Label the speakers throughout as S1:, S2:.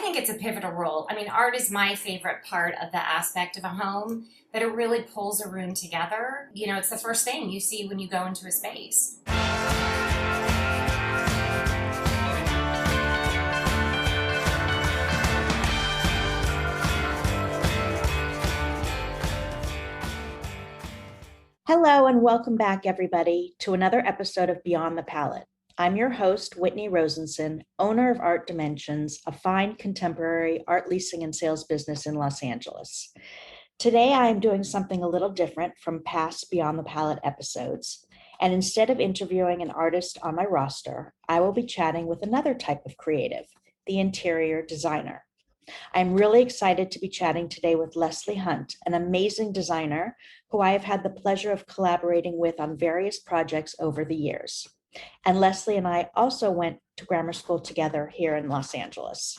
S1: think it's a pivotal role. I mean, art is my favorite part of the aspect of a home, that it really pulls a room together. It's the first thing you see when you go into a space.
S2: Hello and welcome back, everybody, to another episode of Beyond the Palette. I'm your host, Whitney Rosenson, owner of Art Dimensions, a fine contemporary art leasing and sales business in Los Angeles. Today, I am doing something a little different from past Beyond the Palette episodes. And instead of interviewing an artist on my roster, I will be chatting with another type of creative, the interior designer. I'm really excited to be chatting today with Leslie Hunt, an amazing designer who I have had the pleasure of collaborating with on various projects over the years. And Leslie and I also went to grammar school together here in Los Angeles.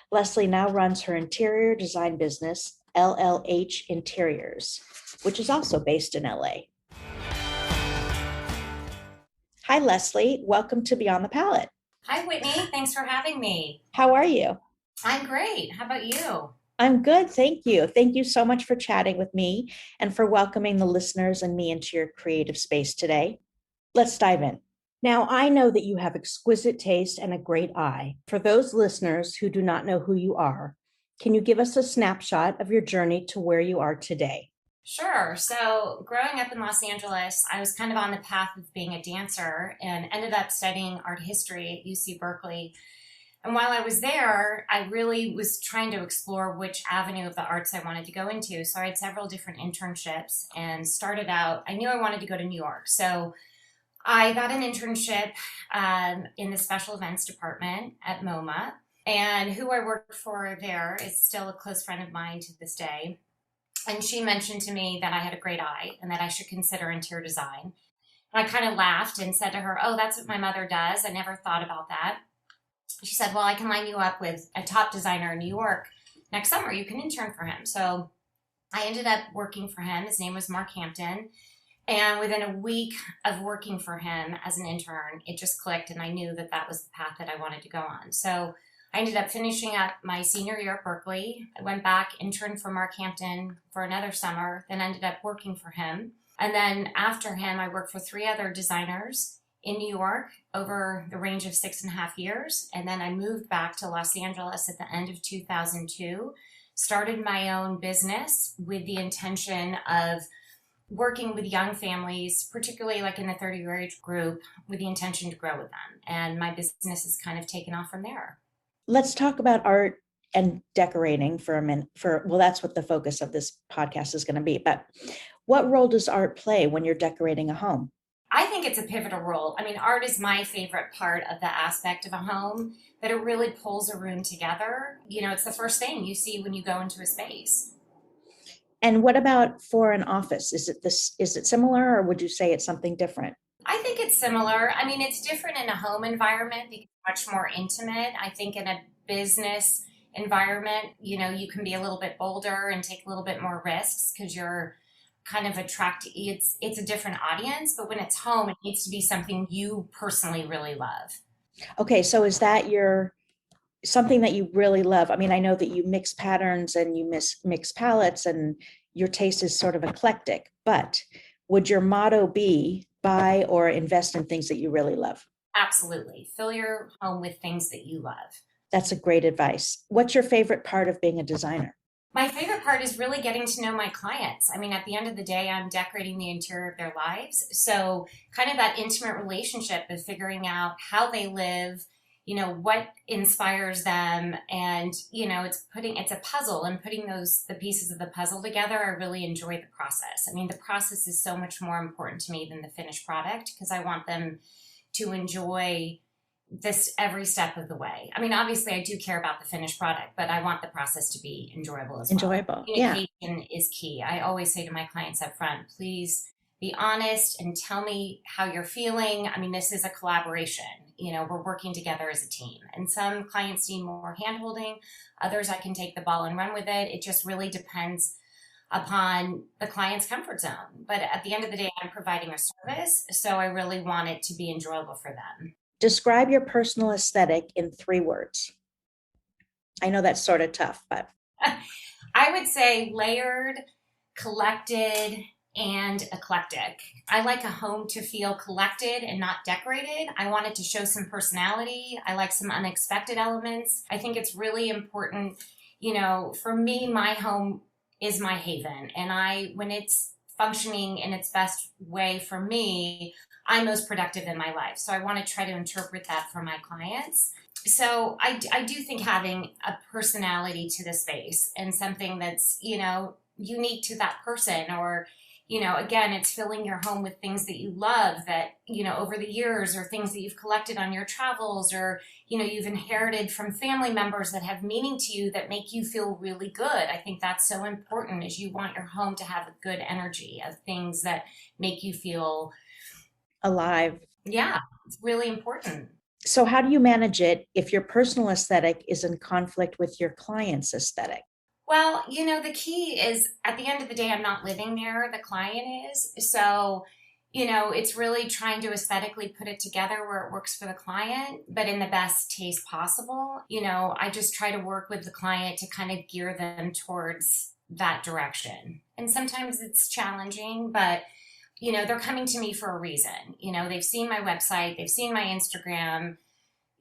S2: Leslie now runs her interior design business, LLH Interiors, which is also based in LA. Hi, Leslie. Welcome to Beyond the Palette.
S1: Hi, Whitney. Thanks for having me.
S2: How are you?
S1: I'm great. How about you?
S2: I'm good. Thank you. Thank you so much for chatting with me and for welcoming the listeners and me into your creative space today. Let's dive in. Now, I know that you have exquisite taste and a great eye. For those listeners who do not know who you are, can you give us a snapshot of your journey to where you are today?
S1: Sure. So, growing up in Los Angeles, I was kind of on the path of being a dancer and ended up studying art history at UC Berkeley. And while I was there, I really was trying to explore which avenue of the arts I wanted to go into. So I had several different internships and started out, I knew I wanted to go to New York. So I got an internship in the special events department at MoMA. And who I worked for there is still a close friend of mine to this day. And she mentioned to me that I had a great eye and that I should consider interior design. And I kind of laughed and said to her, "Oh, that's what my mother does. I never thought about that." She said, "Well, I can line you up with a top designer in New York next summer. You can intern for him." So I ended up working for him. His name was Mark Hampton. And within a week of working for him as an intern, it just clicked. And I knew that that was the path that I wanted to go on. So I ended up finishing up my senior year at Berkeley. I went back, interned for Mark Hampton for another summer, then ended up working for him. And then after him, I worked for 3 other designers in New York over the range of 6.5 years. And then I moved back to Los Angeles at the end of 2002, started my own business with the intention of working with young families, particularly like in the 30-year age group, with the intention to grow with them. And my business has kind of taken off from there.
S2: Let's talk about art and decorating for a minute. Well, that's what the focus of this podcast is going to be. But what role does art play when you're decorating a home?
S1: I think it's a pivotal role. I mean, art is my favorite part of the aspect of a home, that it really pulls a room together. It's the first thing you see when you go into a space.
S2: And what about for an office? Is it similar, or would you say it's something different?
S1: I think it's similar. I mean, it's different in a home environment because it's much more intimate. I think in a business environment, you can be a little bit bolder and take a little bit more risks because you're kind of it's a different audience. But when it's home, it needs to be something you personally really love.
S2: Okay, so is that something that you really love? I mean, I know that you mix patterns and you mix palettes and your taste is sort of eclectic, but would your motto be buy or invest in things that you really love?
S1: Absolutely. Fill your home with things that you love.
S2: That's a great advice. What's your favorite part of being a designer?
S1: My favorite part is really getting to know my clients. I mean, at the end of the day, I'm decorating the interior of their lives. So kind of that intimate relationship of figuring out how they live, what inspires them. And, it's a puzzle, and putting the pieces of the puzzle together. I really enjoy the process. I mean, the process is so much more important to me than the finished product, because I want them to enjoy this every step of the way. I mean, obviously I do care about the finished product, but I want the process to be enjoyable as well.
S2: Enjoyable.
S1: Communication is key. I always say to my clients up front, please be honest and tell me how you're feeling. I mean, this is a collaboration. We're working together as a team. And some clients need more handholding. Others, I can take the ball and run with it. It just really depends upon the client's comfort zone. But at the end of the day, I'm providing a service, so I really want it to be enjoyable for them.
S2: Describe your personal aesthetic in 3 words. I know that's sort of tough, but
S1: I would say layered, collected, and eclectic. I like a home to feel collected and not decorated. I want it to show some personality. I like some unexpected elements. I think it's really important, for me, my home is my haven. And when it's functioning in its best way for me, I'm most productive in my life. So I want to try to interpret that for my clients. So I do think having a personality to the space and something that's, unique to that person, or, again, it's filling your home with things that you love that, over the years, or things that you've collected on your travels, or, you've inherited from family members that have meaning to you that make you feel really good. I think that's so important, is you want your home to have a good energy of things that make you feel
S2: alive.
S1: Yeah, it's really important.
S2: So how do you manage it if your personal aesthetic is in conflict with your client's aesthetic?
S1: Well, the key is at the end of the day, I'm not living there, the client is. So, it's really trying to aesthetically put it together where it works for the client, but in the best taste possible. I just try to work with the client to kind of gear them towards that direction. And sometimes it's challenging, but they're coming to me for a reason. They've seen my website, they've seen my Instagram,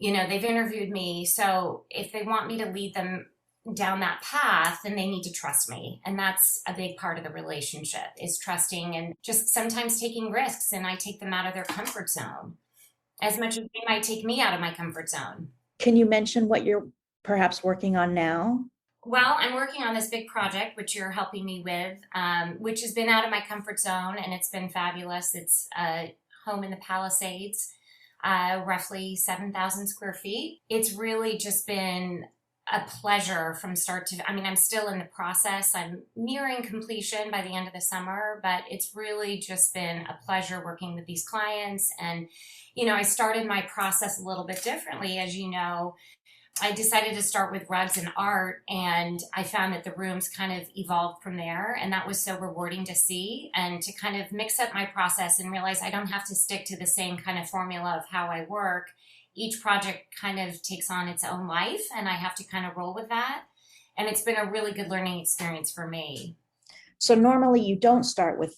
S1: they've interviewed me. So if they want me to lead them down that path, then they need to trust me. And that's a big part of the relationship, is trusting and just sometimes taking risks. And I take them out of their comfort zone as much as they might take me out of my comfort zone.
S2: Can you mention what you're perhaps working on now?
S1: Well, I'm working on this big project, which you're helping me with, which has been out of my comfort zone, and it's been fabulous. It's a home in the Palisades, roughly 7,000 square feet. It's really just been a pleasure from start to, I'm still in the process. I'm nearing completion by the end of the summer, but it's really just been a pleasure working with these clients. And, I started my process a little bit differently. As you know, I decided to start with rugs and art, and I found that the rooms kind of evolved from there. And that was so rewarding to see, and to kind of mix up my process and realize I don't have to stick to the same kind of formula of how I work. Each project kind of takes on its own life, and I have to kind of roll with that. And it's been a really good learning experience for me.
S2: So normally you don't start with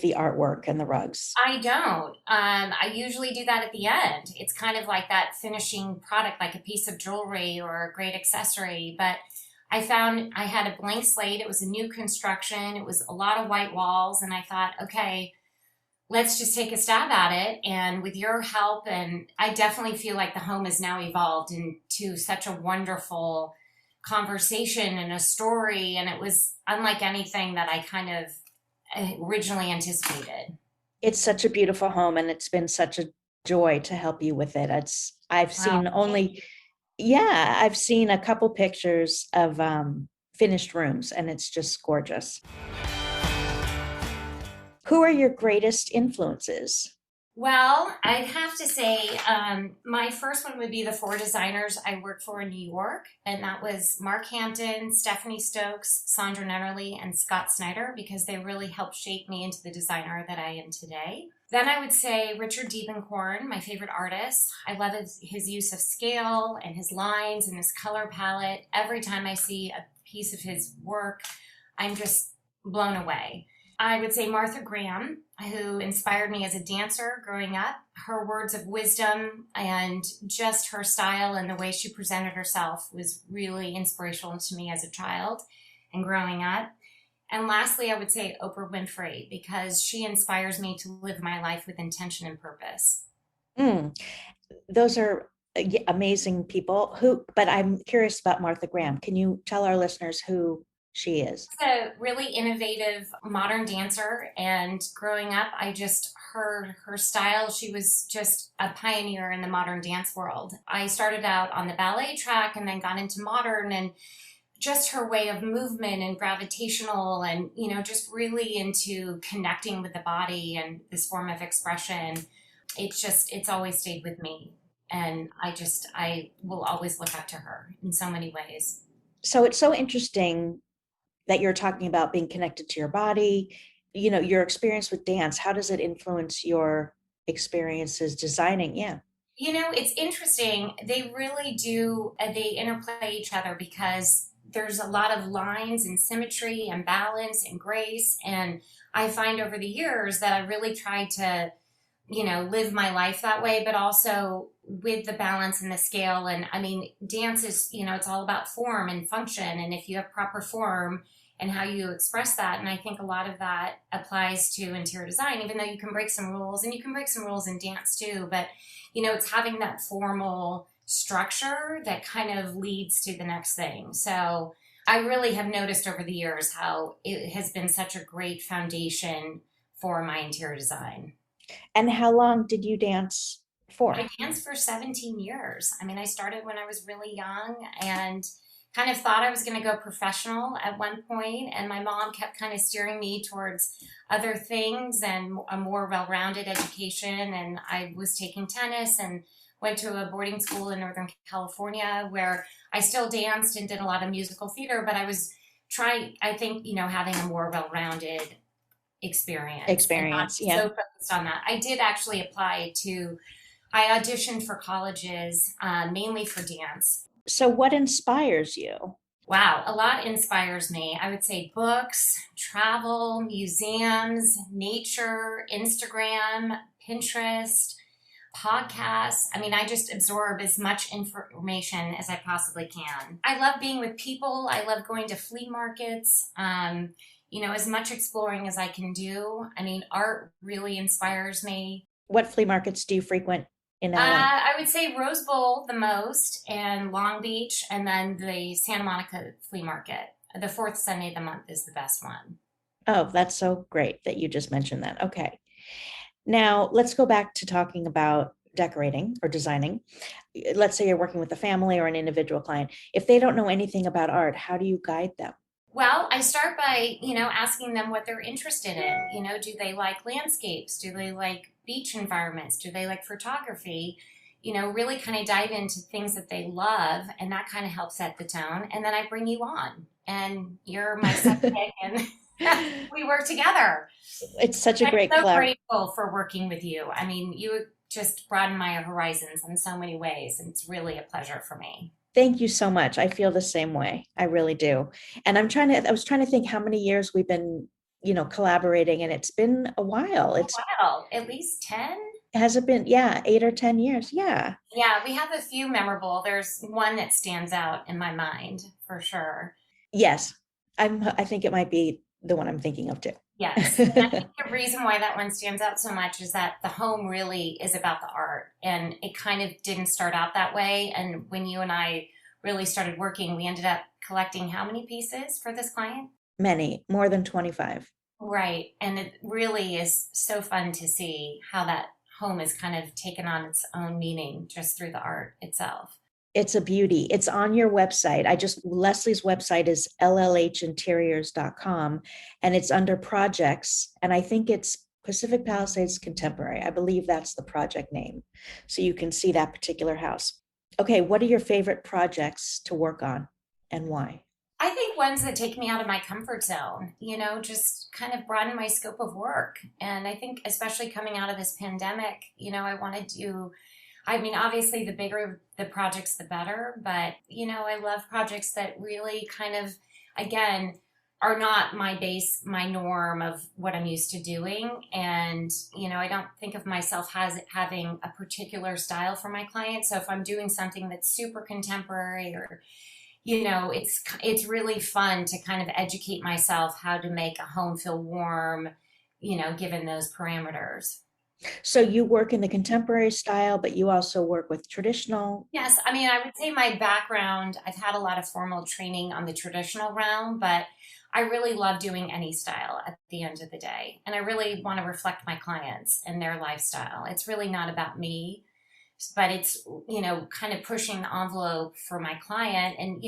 S2: the artwork and the rugs.
S1: I don't. I usually do that at the end. It's kind of like that finishing product, like a piece of jewelry or a great accessory. But I found I had a blank slate. It was a new construction. It was a lot of white walls. And I thought, okay, let's just take a stab at it. And with your help, and I definitely feel like the home has now evolved into such a wonderful conversation and a story. And it was unlike anything that I kind of originally anticipated.
S2: It's such a beautiful home, and it's been such a joy to help you with it. I've seen I've seen a couple pictures of finished rooms, and it's just gorgeous. Who are your greatest influences?
S1: Well, I'd have to say my first one would be the 4 designers I worked for in New York. And that was Mark Hampton, Stephanie Stokes, Sandra Netterly, and Scott Snyder, because they really helped shape me into the designer that I am today. Then I would say Richard Diebenkorn, my favorite artist. I love his use of scale and his lines and his color palette. Every time I see a piece of his work, I'm just blown away. I would say Martha Graham, who inspired me as a dancer growing up. Her words of wisdom and just her style and the way she presented herself was really inspirational to me as a child and growing up. And lastly, I would say Oprah Winfrey, because she inspires me to live my life with intention and purpose.
S2: Those are amazing people. But I'm curious about Martha Graham. Can you tell our listeners who she is?
S1: A really innovative modern dancer, and growing up, I just heard her style. She was just a pioneer in the modern dance world. I started out on the ballet track and then got into modern, and just her way of movement and gravitational, and just really into connecting with the body and this form of expression. It's always stayed with me, and I will always look up to her in so many ways.
S2: So it's so interesting that you're talking about being connected to your body, your experience with dance. How does it influence your experiences designing? Yeah.
S1: It's interesting. They really do, they interplay each other because there's a lot of lines and symmetry and balance and grace. And I find over the years that I really tried to, live my life that way, but also with the balance and the scale. And I mean, dance is, it's all about form and function. And if you have proper form and how you express that, and I think a lot of that applies to interior design, even though you can break some rules and you can break some rules in dance too. But, it's having that formal structure that kind of leads to the next thing. So I really have noticed over the years how it has been such a great foundation for my interior design.
S2: And how long did you dance
S1: I
S2: for?
S1: danced for 17 years. I mean, I started when I was really young and kind of thought I was going to go professional at one point, and my mom kept kind of steering me towards other things and a more well-rounded education. And I was taking tennis and went to a boarding school in Northern California where I still danced and did a lot of musical theater, but I was trying, I think, having a more well-rounded experience and not
S2: Experience?
S1: be
S2: Yeah.
S1: so focused on that. I did actually I auditioned for colleges, mainly for dance.
S2: So what inspires you?
S1: Wow, a lot inspires me. I would say books, travel, museums, nature, Instagram, Pinterest, podcasts. I mean, I just absorb as much information as I possibly can. I love being with people. I love going to flea markets. As much exploring as I can do. I mean, art really inspires me.
S2: What flea markets do you frequent in LA?
S1: I would say Rose Bowl the most, and Long Beach, and then the Santa Monica Flea Market. The fourth Sunday of the month is the best one.
S2: Oh, that's so great that you just mentioned that. Okay. Now let's go back to talking about decorating or designing. Let's say you're working with a family or an individual client. If they don't know anything about art, how do you guide them?
S1: Well, I start by, asking them what they're interested in. Do they like landscapes? Do they like beach environments? Do they like photography? Really kind of dive into things that they love, and that kind of helps set the tone. And then I bring you on, and you're my sidekick, and we work together.
S2: It's such a
S1: I'm
S2: great
S1: so
S2: collab.
S1: grateful for working with you. I mean, you just broaden my horizons in so many ways, and it's really a pleasure for me.
S2: Thank you so much. I feel the same way. I really do. And I was trying to think how many years we've been, collaborating, and it's been a while.
S1: Wow, at least 10?
S2: Has it been, yeah, 8 or 10 years? Yeah.
S1: Yeah, we have a few memorable. There's one that stands out in my mind for sure.
S2: Yes. I think it might be the one I'm thinking of too.
S1: Yes. And I think the reason why that one stands out so much is that the home really is about the art. And it kind of didn't start out that way. And when you and I really started working, we ended up collecting how many pieces for this client?
S2: Many, more than 25.
S1: Right. And it really is so fun to see how that home has kind of taken on its own meaning just through the art itself.
S2: It's a beauty. It's on your website. Leslie's website is llhinteriors.com, and it's under projects. And I think it's Pacific Palisades Contemporary. I believe that's the project name. So you can see that particular house. Okay, what are your favorite projects to work on and why?
S1: I think ones that take me out of my comfort zone, just kind of broaden my scope of work. And I think, especially coming out of this pandemic, I wanted to, I mean, obviously, the bigger the projects, the better. But, I love projects that really kind of, again, are not my base, my norm of what I'm used to doing. And, I don't think of myself as having a particular style for my clients. So if I'm doing something that's super contemporary or it's really fun to kind of educate myself how to make a home feel warm, given those parameters.
S2: So you work in the contemporary style, but you also work with traditional.
S1: Yes, I mean, I would say my background, I've had a lot of formal training on the traditional realm, but I really love doing any style at the end of the day. And I really want to reflect my clients and their lifestyle. It's really not about me, but it's, kind of pushing the envelope for my client and,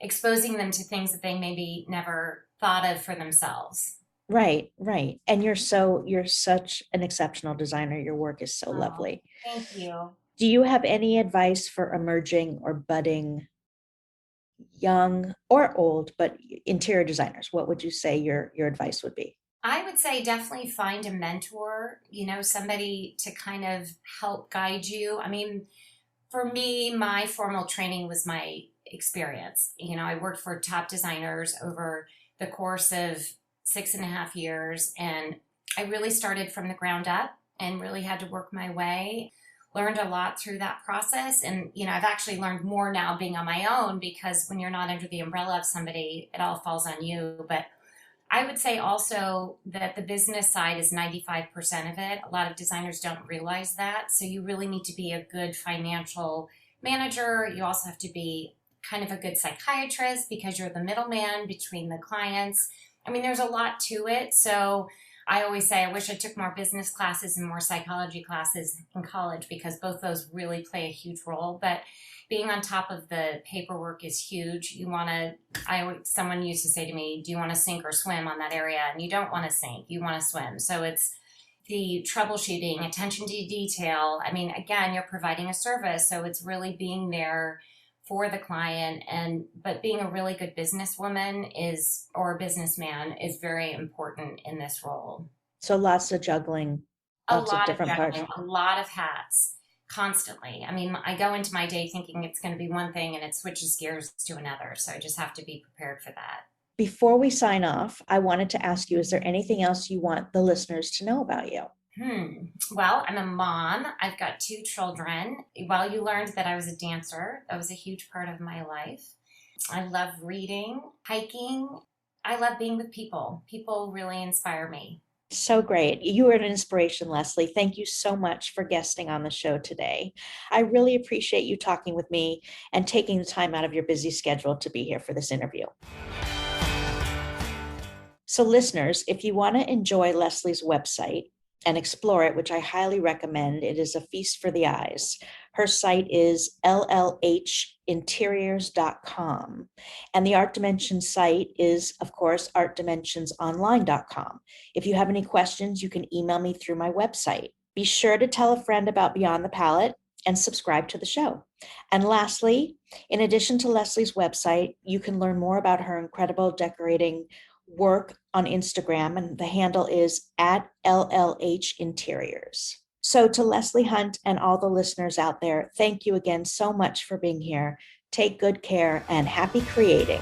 S1: exposing them to things that they maybe never thought of for themselves.
S2: Right, right. And you're such an exceptional designer. Your work is so
S1: Oh,
S2: lovely.
S1: thank you.
S2: Do you have any advice for emerging or budding young or old, but interior designers? What would you say your advice would be?
S1: I would say definitely find a mentor, somebody to kind of help guide you. I mean, for me, my formal training was my experience. I worked for top designers over the course of 6.5 years, and I really started from the ground up and really had to work my way. Learned a lot through that process. And, I've actually learned more now being on my own because when you're not under the umbrella of somebody, it all falls on you. But I would say also that the business side is 95% of it. A lot of designers don't realize that. So you really need to be a good financial manager. You also have to be kind of a good psychiatrist because you're the middleman between the clients. I mean, there's a lot to it. So I always say I wish I took more business classes and more psychology classes in college because both those really play a huge role. But being on top of the paperwork is huge. Someone used to say to me, do you want to sink or swim on that area? And you don't want to sink, you want to swim. So it's the troubleshooting, attention to detail. I mean, again, you're providing a service. So it's really being there for the client, but being a really good businesswoman or a businessman is very important in this role.
S2: So lots of juggling,
S1: A
S2: lots of
S1: lot of
S2: different parts.
S1: juggling, a lot of hats constantly. I mean, I go into my day thinking it's going to be one thing and it switches gears to another. So I just have to be prepared for that.
S2: Before we sign off, I wanted to ask you, is there anything else you want the listeners to know about you?
S1: Well, I'm a mom. I've got 2 children. Well, you learned that I was a dancer. That was a huge part of my life. I love reading, hiking. I love being with people. People really inspire me.
S2: So great. You are an inspiration, Leslie. Thank you so much for guesting on the show today. I really appreciate you talking with me and taking the time out of your busy schedule to be here for this interview. So listeners, if you want to enjoy Leslie's website and explore it, which I highly recommend, it is a feast for the eyes. Her site is llhinteriors.com. And the Art Dimensions site is, of course, artdimensionsonline.com. If you have any questions, you can email me through my website. Be sure to tell a friend about Beyond the Palette and subscribe to the show. And lastly, in addition to Leslie's website, you can learn more about her incredible decorating work on Instagram, and the handle is @LLHinteriors. So to Leslie Hunt and all the listeners out there, thank you again so much for being here. Take good care and happy creating.